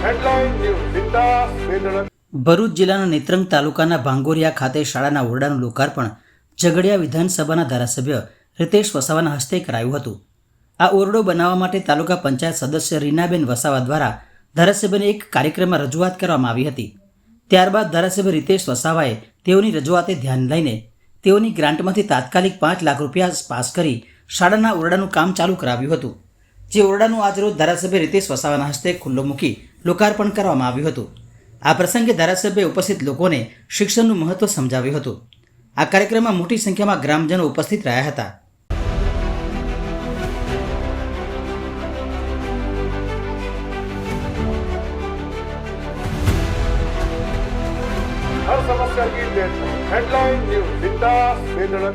Headline News Vindas Vedana. Bharuch જિલ્લાના નેત્રંગ તાલુકાના ભાંગોરિયા ખાતે શાળાના ઓરડાનું લોકાર્પણ ઝઘડિયા વિધાનસભાના ધારાસભ્ય રિતેશ વસાવાના હસ્તે કરાયું હતું. આ ઓરડો બનાવવા માટે તાલુકા પંચાયત સદસ્ય રીનાબેન વસાવા દ્વારા ધારાસભ્યને એક કાર્યક્રમમાં રજૂઆત કરવામાં આવી હતી. ત્યારબાદ ધારાસભ્ય રિતેશ વસાવાએ તેઓની રજૂઆતે ધ્યાન લઈને તેઓની ગ્રાન્ટમાંથી તાત્કાલિક 5 લાખ રૂપિયા પાસ કરી શાળાના ઓરડાનું કામ ચાલુ કરાવ્યું હતું. જે ઓરડાનું આજરોજ ધારાસભ્ય રિતેશ વસાવાના હસ્તે ખુલ્લો મૂકી લોકાર્પણ કરવામાં આવ્યું હતું. આ પ્રસંગે ધારાસભ્યએ ઉપસ્થિત લોકોને શિક્ષણનું મહત્વ સમજાવ્યું હતું. આ કાર્યક્રમમાં મોટી સંખ્યામાં ગ્રામજનો ઉપસ્થિત રહ્યા હતા. हर समस्या की डेट। हेडलाइन न्यूज विंदास वेदना।